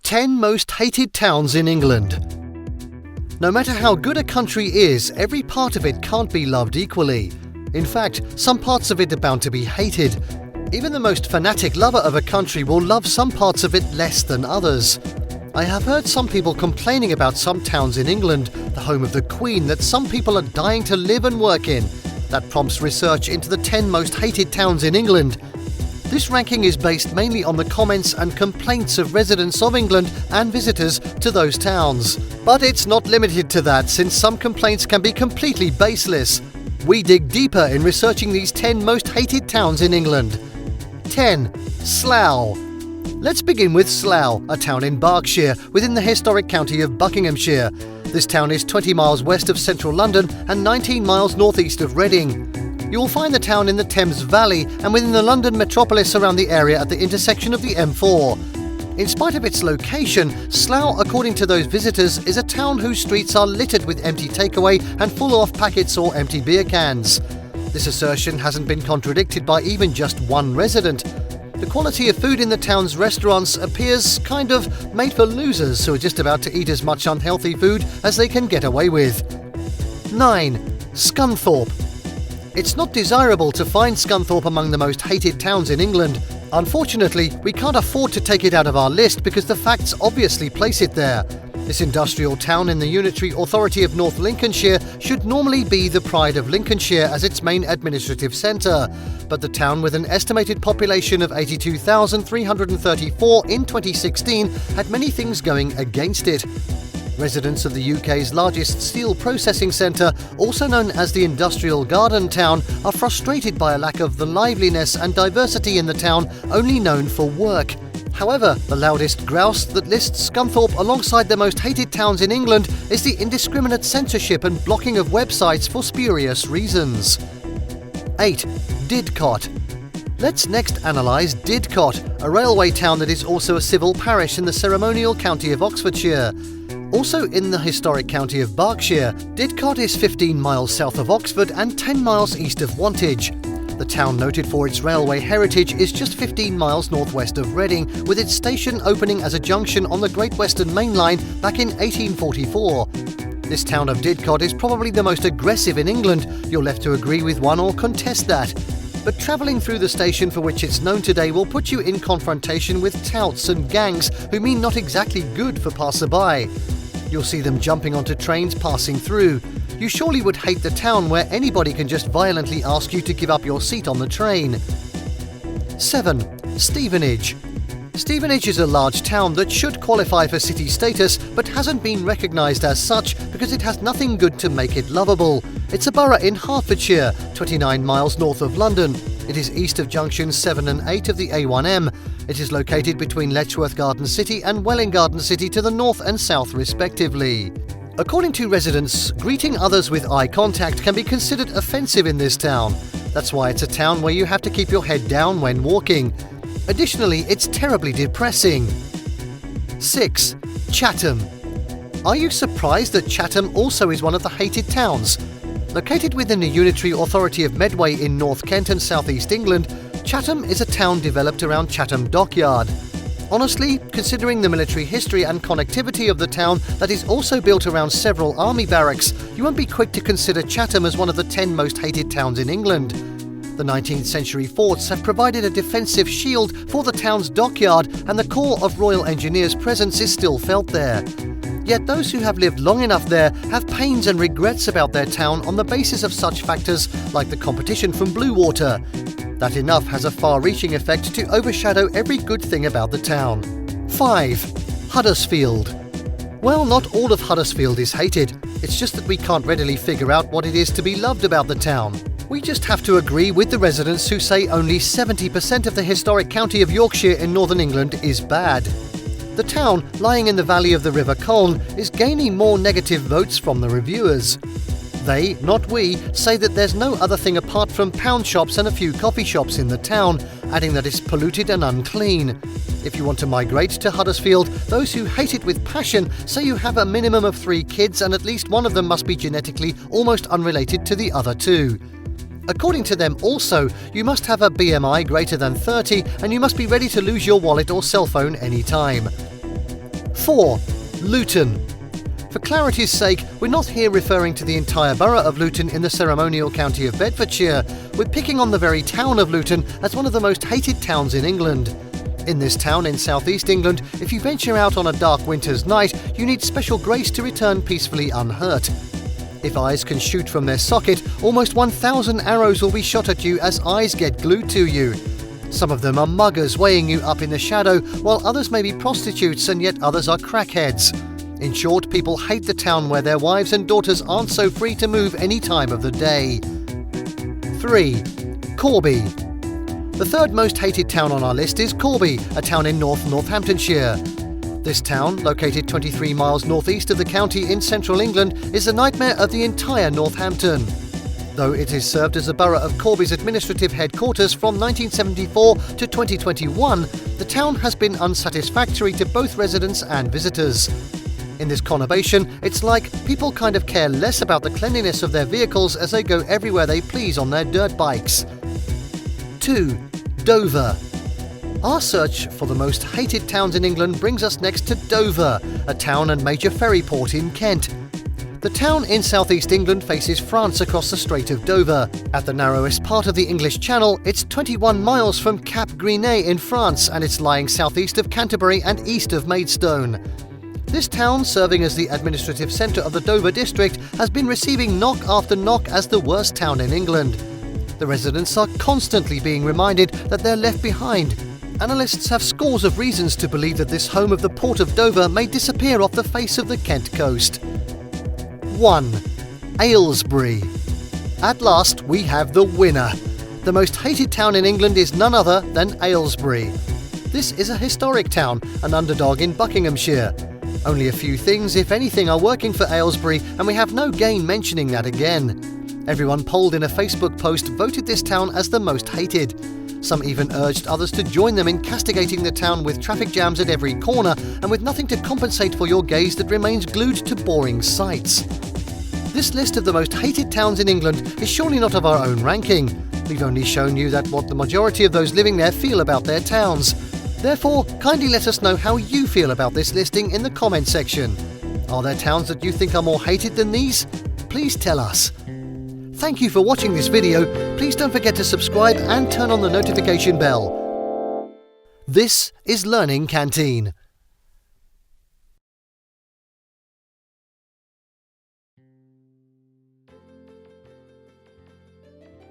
10 most hated towns in England. No matter how good a country is, every part of it can't be loved equally. In fact, some parts of it are bound to be hated. Even the most fanatic lover of a country will love some parts of it less than others. I have heard some people complaining about some towns in England, the home of the Queen, that some people are dying to live and work in. That prompts research into the 10 most hated towns in England. This ranking is based mainly on the comments and complaints of residents of England and visitors to those towns. But it's not limited to that, since some complaints can be completely baseless. We dig deeper in researching these 10 most hated towns in England. 10. Slough. Let's begin with Slough, a town in Berkshire, within the historic county of Buckinghamshire. This town is 20 miles west of central London and 19 miles northeast of Reading. You will find the town in the Thames Valley and within the London metropolis around the area at the intersection of the M4. In spite of its location, Slough, according to those visitors, is a town whose streets are littered with empty takeaway and full of packets or empty beer cans. This assertion hasn't been contradicted by even just one resident. The quality of food in the town's restaurants appears kind of made for losers who are just about to eat as much unhealthy food as they can get away with. 9. Scunthorpe. It's not desirable to find Scunthorpe among the most hated towns in England. Unfortunately, we can't afford to take it out of our list because the facts obviously place it there. This industrial town in the unitary authority of North Lincolnshire should normally be the pride of Lincolnshire as its main administrative centre, but the town, with an estimated population of 82,334 in 2016, had many things going against it. Residents of the UK's largest steel processing centre, also known as the Industrial Garden Town, are frustrated by a lack of the liveliness and diversity in the town only known for work. However, the loudest grouse that lists Scunthorpe alongside the most hated towns in England is the indiscriminate censorship and blocking of websites for spurious reasons. 8. Didcot. Let's next analyse Didcot, a railway town that is also a civil parish in the ceremonial county of Oxfordshire. Also in the historic county of Berkshire, Didcot is 15 miles south of Oxford and 10 miles east of Wantage. The town, noted for its railway heritage, is just 15 miles northwest of Reading, with its station opening as a junction on the Great Western Main Line back in 1844. This town of Didcot is probably the most aggressive in England. You're left to agree with one or contest that. But travelling through the station for which it's known today will put you in confrontation with touts and gangs who mean not exactly good for passerby. You'll see them jumping onto trains passing through. You surely would hate the town where anybody can just violently ask you to give up your seat on the train. 7. Stevenage. Stevenage is a large town that should qualify for city status but hasn't been recognised as such because it has nothing good to make it lovable. It's a borough in Hertfordshire, 29 miles north of London. It is east of junctions 7 and 8 of the A1M. It is located between Letchworth Garden City and Welwyn Garden City to the north and south respectively. According to residents, greeting others with eye contact can be considered offensive in this town. That's why it's a town where you have to keep your head down when walking. Additionally, it's terribly depressing. 6. Chatham. Are you surprised that Chatham also is one of the hated towns? Located within the unitary authority of Medway in North Kent and South East England, Chatham is a town developed around Chatham Dockyard. Honestly, considering the military history and connectivity of the town that is also built around several army barracks, you won't be quick to consider Chatham as one of the 10 most hated towns in England. The 19th century forts have provided a defensive shield for the town's dockyard, and the core of Royal Engineers' presence is still felt there. Yet those who have lived long enough there have pains and regrets about their town on the basis of such factors like the competition from blue water. That enough has a far-reaching effect to overshadow every good thing about the town. 5. Huddersfield. Well, not all of Huddersfield is hated. It's just that we can't readily figure out what it is to be loved about the town. We just have to agree with the residents who say only 70% of the historic county of Yorkshire in northern England is bad. The town, lying in the valley of the River Colne, is gaining more negative votes from the reviewers. They, not we, say that there's no other thing apart from pound shops and a few coffee shops in the town, adding that it's polluted and unclean. If you want to migrate to Huddersfield, those who hate it with passion say you have a minimum of 3 kids and at least one of them must be genetically almost unrelated to the other 2. According to them also, you must have a BMI greater than 30 and you must be ready to lose your wallet or cell phone any time. 4. Luton. For clarity's sake, we're not here referring to the entire borough of Luton in the ceremonial county of Bedfordshire. We're picking on the very town of Luton as one of the most hated towns in England. In this town in southeast England, if you venture out on a dark winter's night, you need special grace to return peacefully unhurt. If eyes can shoot from their socket, almost 1,000 arrows will be shot at you as eyes get glued to you. Some of them are muggers weighing you up in the shadow, while others may be prostitutes and yet others are crackheads. In short, people hate the town where their wives and daughters aren't so free to move any time of the day. 3. Corby. The third most hated town on our list is Corby, a town in Northamptonshire. This town, located 23 miles northeast of the county in central England, is the nightmare of the entire Northampton. Though it is served as the borough of Corby's administrative headquarters from 1974 to 2021, the town has been unsatisfactory to both residents and visitors. In this conurbation, it's like people kind of care less about the cleanliness of their vehicles as they go everywhere they please on their dirt bikes. 2. Dover. Our search for the most hated towns in England brings us next to Dover, a town and major ferry port in Kent. The town in southeast England faces France across the Strait of Dover. At the narrowest part of the English Channel, it's 21 miles from Cap Gris-Nez in France, and it's lying southeast of Canterbury and east of Maidstone. This town, serving as the administrative centre of the Dover district, has been receiving knock after knock as the worst town in England. The residents are constantly being reminded that they're left behind. Analysts have scores of reasons to believe that this home of the Port of Dover may disappear off the face of the Kent coast. 1. Aylesbury. At last, we have the winner. The most hated town in England is none other than Aylesbury. This is a historic town, an underdog in Buckinghamshire. Only a few things, if anything, are working for Aylesbury, and we have no gain mentioning that again. Everyone polled in a Facebook post voted this town as the most hated. Some even urged others to join them in castigating the town with traffic jams at every corner and with nothing to compensate for your gaze that remains glued to boring sights. This list of the most hated towns in England is surely not of our own ranking. We've only shown you that what the majority of those living there feel about their towns. Therefore, kindly let us know how you feel about this listing in the comment section. Are there towns that you think are more hated than these? Please tell us. Thank you for watching this video. Please don't forget to subscribe and turn on the notification bell. This is Learning Canteen.